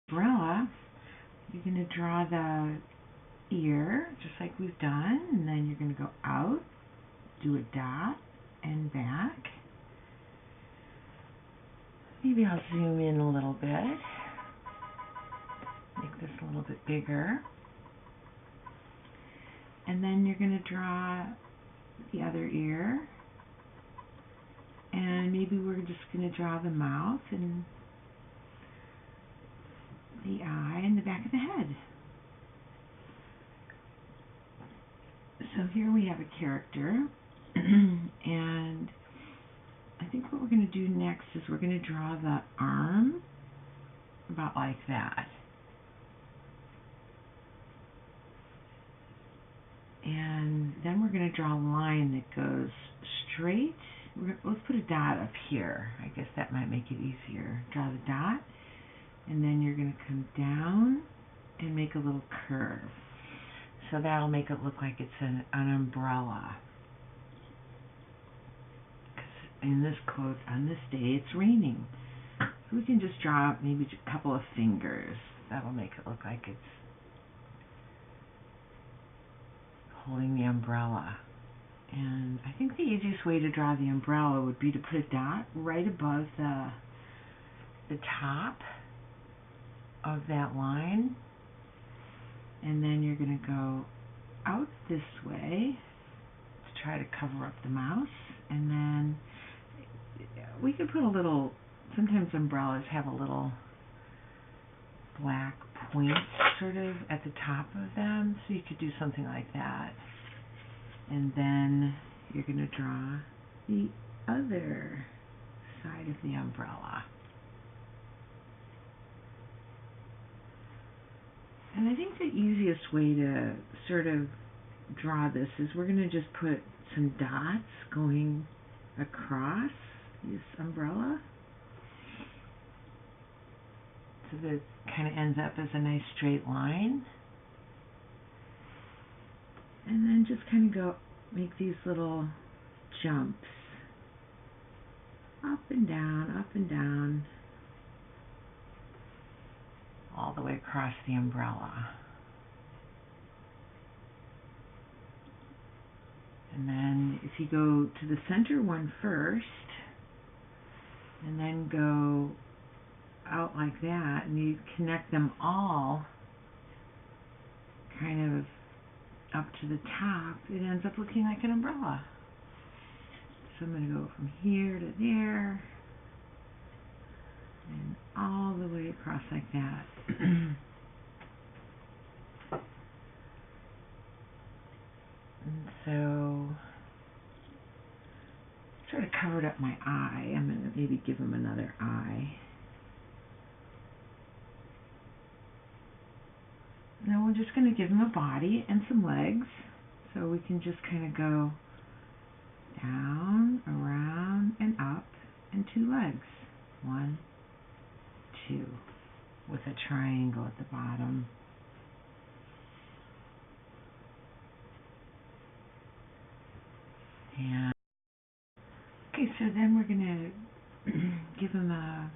umbrella, you're going to draw the ear, just like we've done, and then you're going to go out, do a dot, and back. Maybe I'll zoom in a little bit, make this a little bit bigger. And then you're going to draw the other ear, and maybe we're just going to draw the mouth and the eye and the back of the head. So here we have a character, and I think what we're going to do next is we're going to draw the arm about like that. And then we're going to draw a line that goes straight. Let's put a dot up here. I guess that might make it easier. Draw the dot, and then you're going to come down and make a little curve. So that'll make it look like it's an umbrella. In this quote, on this day, it's raining. So we can just draw maybe a couple of fingers. That'll make it look like it's holding the umbrella. And I think the easiest way to draw the umbrella would be to put a dot right above the top of that line. And then you're going to go out this way to try to cover up the mouse. And then we could put a little, sometimes umbrellas have a little black point sort of at the top of them, so you could do something like that. And then you're going to draw the other side of the umbrella. And I think the easiest way to sort of draw this is we're going to just put some dots going across this umbrella so that it kind of ends up as a nice straight line. And then just kind of go make these little jumps up and down all the way across the umbrella. And then if you go to the center one first and then go out like that, and you connect them all kind of up to the top, it ends up looking like an umbrella. So I'm going to go from here to there and all the way across like that. And so sort of covered up my eye. I'm going to maybe give him another eye. Now we're just going to give him a body and some legs. So we can just kind of go down, around, and up, and 2 legs. 1, 2, with a triangle at the bottom. And okay, so then we're going to give him a,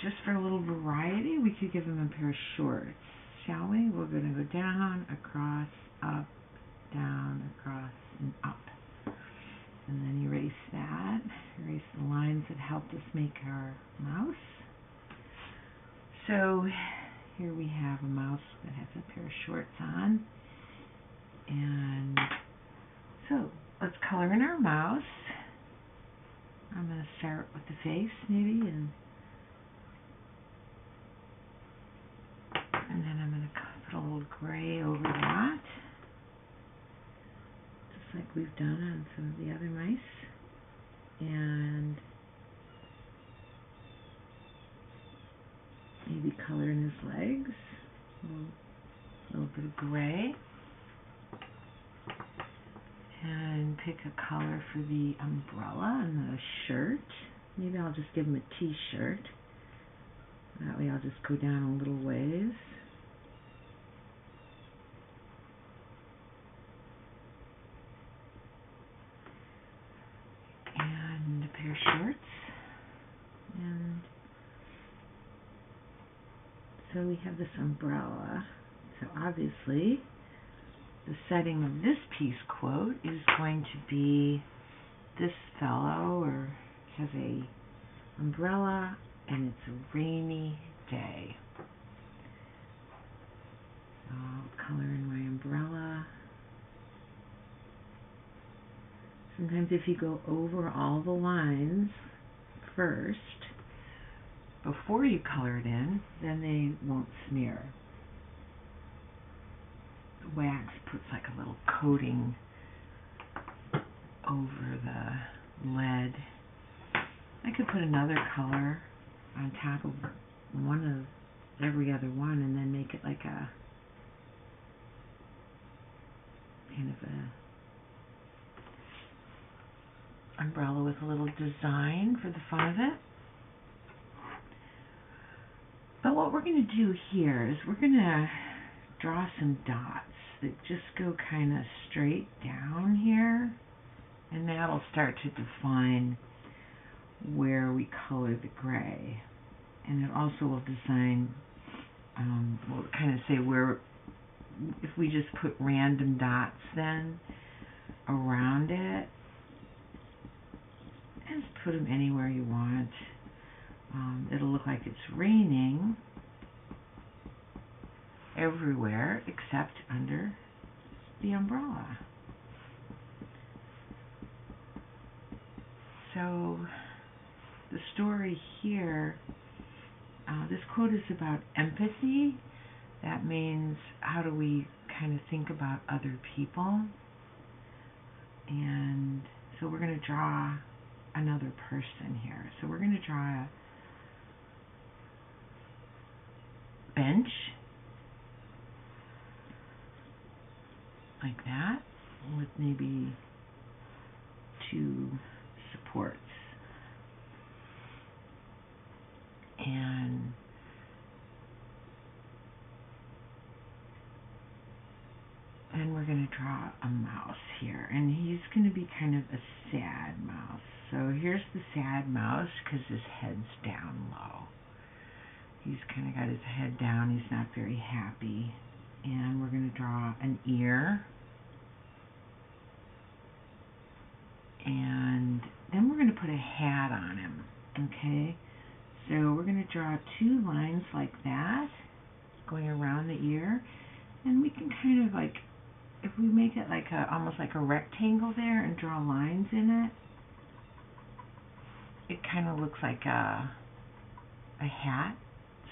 just for a little variety, we could give him a pair of shorts, shall we? We're going to go down, across, up, down, across, and up. And then erase that, erase the lines that helped us make our mouse. So here we have a mouse that has a pair of shorts on. And so let's color in our mouse. I'm going to start with the face maybe, and then I'm going to put a little gray over that, just like we've done on some of the other mice. And maybe color in his legs, a little bit of gray. And pick a color for the umbrella and the shirt. Maybe I'll just give him a t-shirt. That way I'll just go down a little ways. And a pair of shorts. And So we have this umbrella. So obviously the setting of this piece quote is going to be this fellow or has a umbrella and it's a rainy day. So I'll color in my umbrella. Sometimes if you go over all the lines first before you color it in, then they won't smear. The wax puts like a little coating over the lead. I could put another color on top of one of every other one and then make it like a kind of a umbrella with a little design for the fun of it. But what we're going to do here is we're going to draw some dots that just go kind of straight down here, and that'll start to define where we color the gray. And it also will design, will kind of say where, if we just put random dots then around it, just put them anywhere you want. It'll look like it's raining everywhere except under the umbrella. So the story here, this quote is about empathy. That means how do we kind of think about other people. And so we're going to draw another person here. So we're going to draw a bench like that with maybe 2 supports. And then we're going to draw a mouse here, and he's going to be kind of a sad mouse. So here's the sad mouse because his head's down low. He's kind of got his head down. He's not very happy. And we're going to draw an ear. And then we're going to put a hat on him. Okay? So we're going to draw 2 lines like that going around the ear. And we can kind of like, if we make it like a, almost like a rectangle there and draw lines in it, it kind of looks like a hat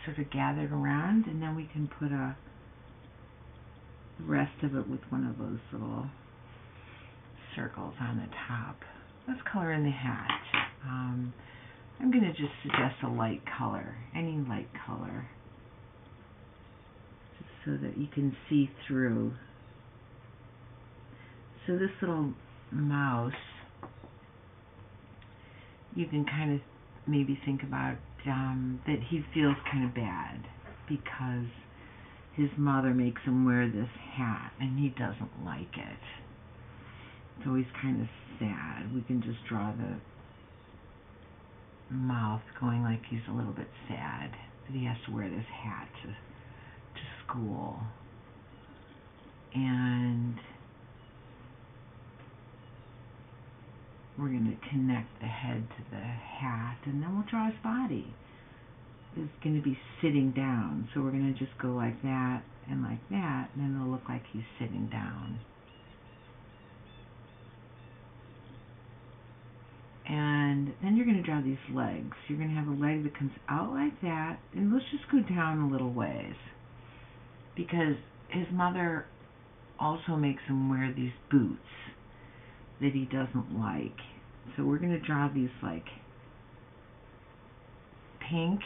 sort of gathered around, and then we can put the rest of it with one of those little circles on the top. Let's color in the hat. I'm going to just suggest a light color, any light color, just so that you can see through. So this little mouse, you can kind of maybe think about that he feels kind of bad because his mother makes him wear this hat and he doesn't like it. So he's kind of sad. We can just draw the mouth going like he's a little bit sad that he has to wear this hat to school. And we're going to connect the head to the hat, and then we'll draw his body. It's going to be sitting down, so we're going to just go like that, and then it'll look like he's sitting down. And then you're going to draw these legs. You're going to have a leg that comes out like that, and let's just go down a little ways, because his mother also makes him wear these boots that he doesn't like. So we're going to draw these like pink.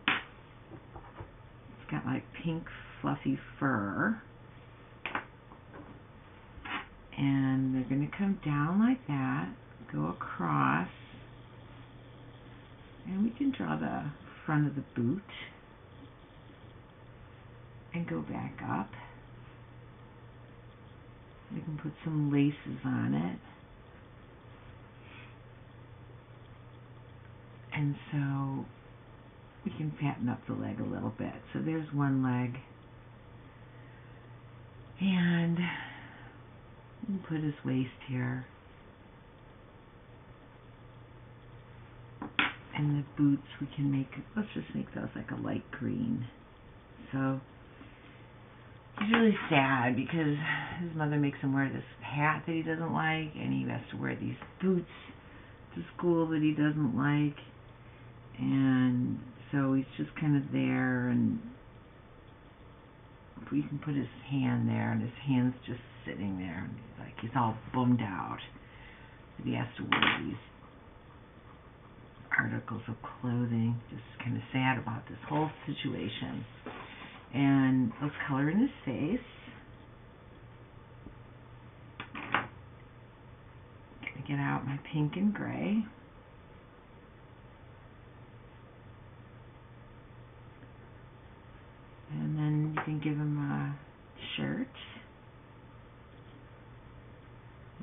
It's got like pink fluffy fur. And they're going to come down like that, go across, and we can draw the front of the boot and go back up. We can put some laces on it. And so we can fatten up the leg a little bit. So there's one leg. And we'll put his waist here. And the boots we can make, let's just make those like a light green. So he's really sad because his mother makes him wear this hat that he doesn't like, and he has to wear these boots to school that he doesn't like. And so he's just kind of there, and we can put his hand there, and his hand's just sitting there, and he's all bummed out that he has to wear these articles of clothing. Just kind of sad about this whole situation. And let's color in his face. Gonna get out my pink and gray. And then you can give him a shirt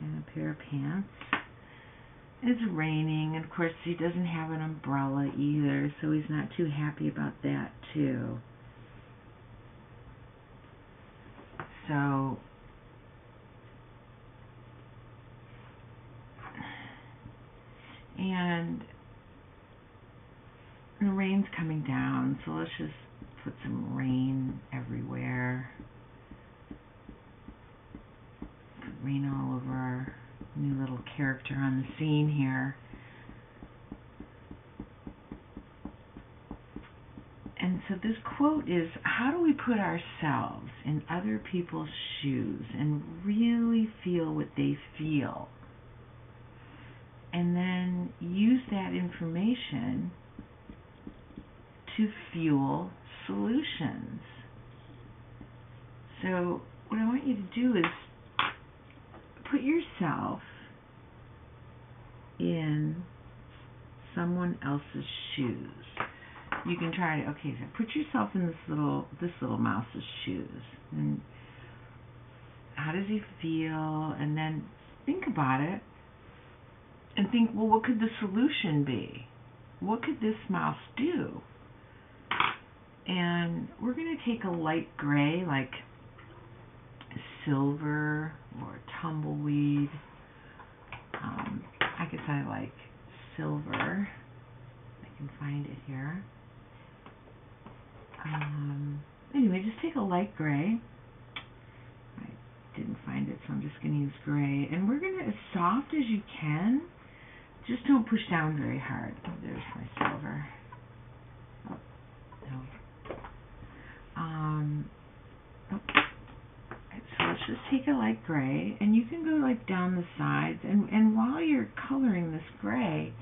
and a pair of pants. It's raining, and of course he doesn't have an umbrella either, so he's not too happy about that too. So and the rain's coming down, so let's just put some rain everywhere. Put rain all over our new little character on the scene here. And so this quote is, how do we put ourselves in other people's shoes and really feel what they feel? And then use that information to fuel solutions. So what I want you to do is put yourself in someone else's shoes. You can try to, okay, so put yourself in this little mouse's shoes. And how does he feel? And then think about it and think, well, what could the solution be? What could this mouse do? And we're going to take a light gray, like silver or tumbleweed. I guess I like silver. I can find it here. Anyway, just take a light gray. I didn't find it, so I'm just going to use gray. And we're going to, as soft as you can, just don't push down very hard. Oh, there's my silver. Oh, no. So let's just take a light gray, and you can go like down the sides, and while you're coloring this gray,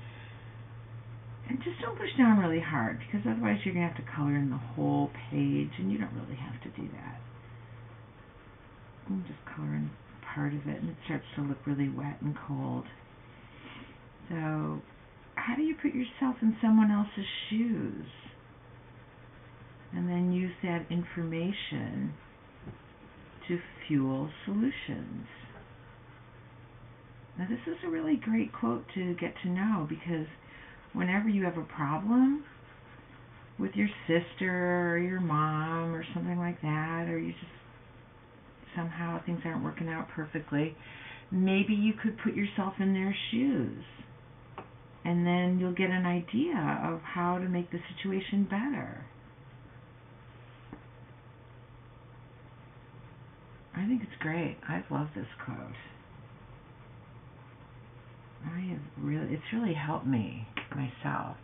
and just don't push down really hard, because otherwise you're going to have to color in the whole page, and you don't really have to do that. You can just color in part of it, and it starts to look really wet and cold. So how do you put yourself in someone else's shoes? And then use that information to fuel solutions. Now this is a really great quote to get to know, because whenever you have a problem with your sister or your mom or something like that, or you just somehow things aren't working out perfectly, maybe you could put yourself in their shoes, and then you'll get an idea of how to make the situation better. I think it's great. I love this quote. It's really helped me myself.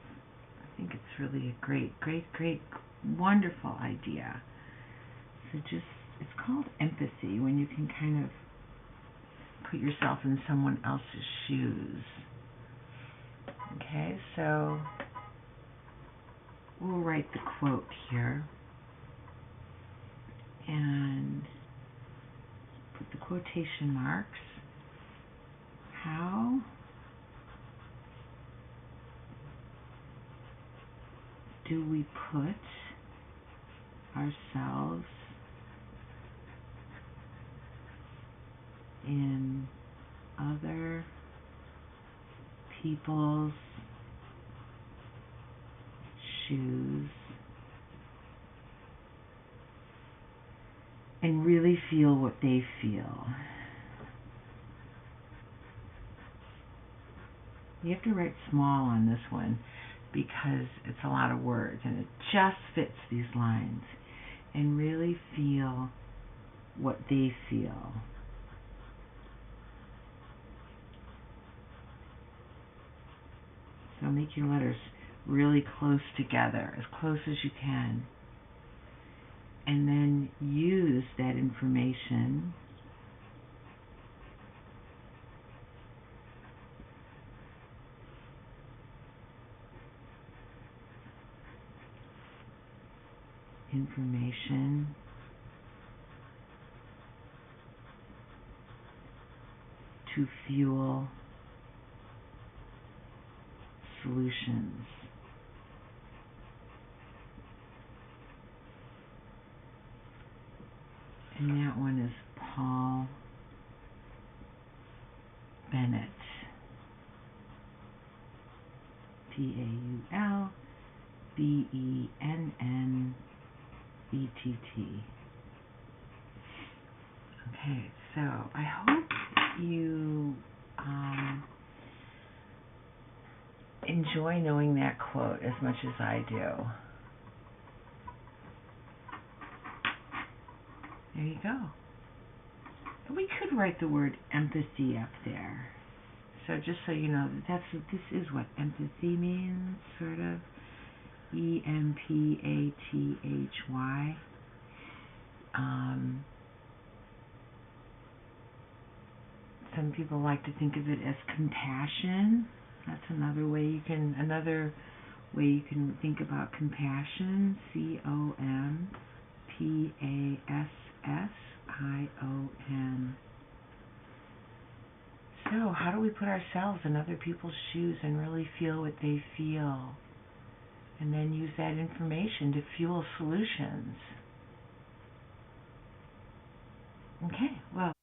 I think it's really a great, wonderful idea. So it's called empathy, when you can kind of put yourself in someone else's shoes. Okay, so we'll write the quote here and put the quotation marks. How do we put ourselves in other people's shoes feel what they feel. You have to write small on this one because it's a lot of words and it just fits these lines. And really feel what they feel. So make your letters really close together, as close as you can. And then use that information to fuel solutions. And that one is Paul Bennett. PaulBennett. Okay, so I hope you enjoy knowing that quote as much as I do. There you go. We could write the word empathy up there. So just so you know, this is what empathy means, sort of. EMPATHY. Some people like to think of it as compassion. That's another way you can think about compassion. COMPASSION. So, how do we put ourselves in other people's shoes and really feel what they feel? And then use that information to fuel solutions. Okay, well.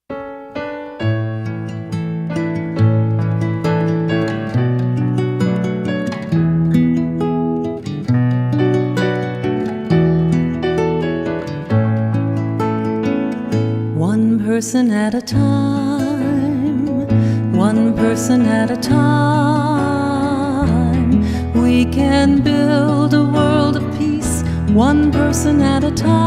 One person at a time, one person at a time, we can build a world of peace, one person at a time.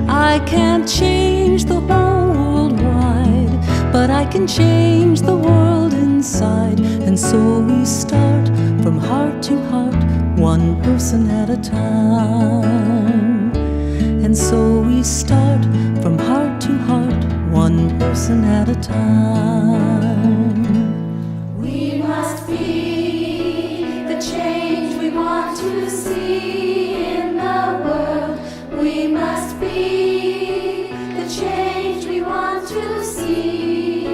I can't change the whole world wide, but I can change the world inside. And so we start from heart to heart, one person at a time. And so we start from heart to heart, one person at a time. We must be the change we want to see in the world. We must be the change we want to see.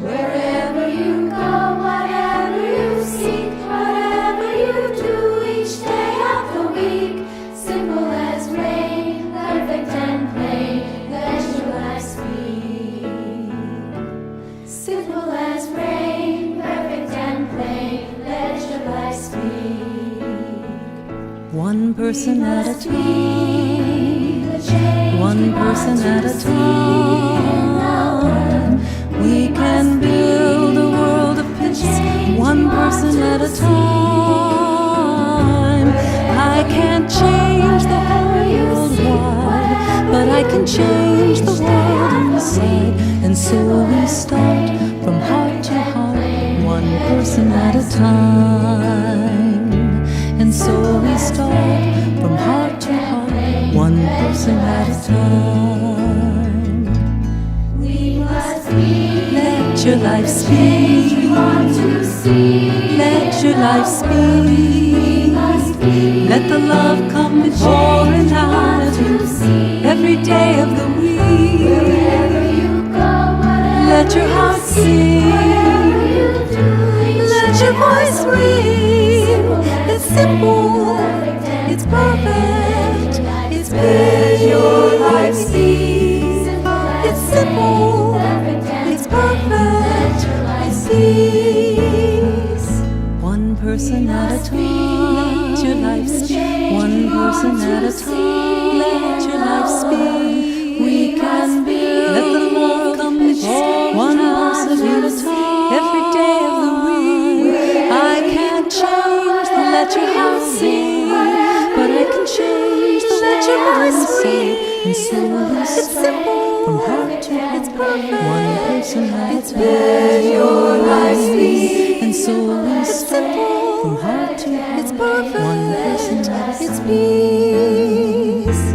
Wherever you go, whatever you seek, whatever you do each day of the week, simple as rain, perfect and plain, let your life speak. Simple as rain, perfect and plain, let your life speak. One person at a time, one person at a time, we can build a world of peace, one person at a time. I can't change the whole world wide, but I can change the world inside. And so we start from heart to heart, one person at a time. And so we start from heart to heart, one person at a time. We must be Let your life speak, want to see. let your life speak. We must be Let the love come before eternity, every day of the week. wherever you go, whatever Let your heart sing, you do each let your voice ring. It's simple, it's perfect, it's let your life speak. It's simple, it's perfect, it's peace. One person at a time, let your life speak. One person at a time, let your life life speed. We can build. Let the love come before one person at a time. Every day of the week, I can't change the let your heart sing, but I can change the let your voice sing. And so it's simple from heart to heart. It's perfect. One person at a time. Let your life speak. And so it's simple from heart to heart. It's perfect. One person at a time. It's peace.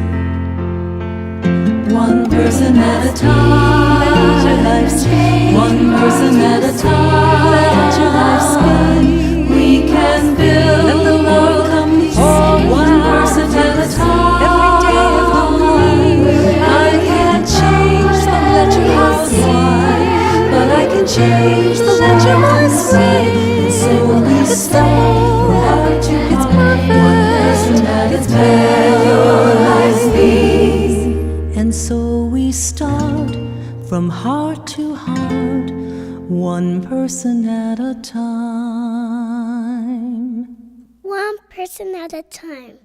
One person at a time. Let your life speak. One person at a time. Let your life speak. We can build. Let the world come before one person at a time. Every day of the week, I can't change the let your heart sing, but I can change the let your voice sing. So it's simple from heart to heart. It's perfect. One person at a time. Let your life speak. And so we start from heart to heart, one person at a time. One person at a time.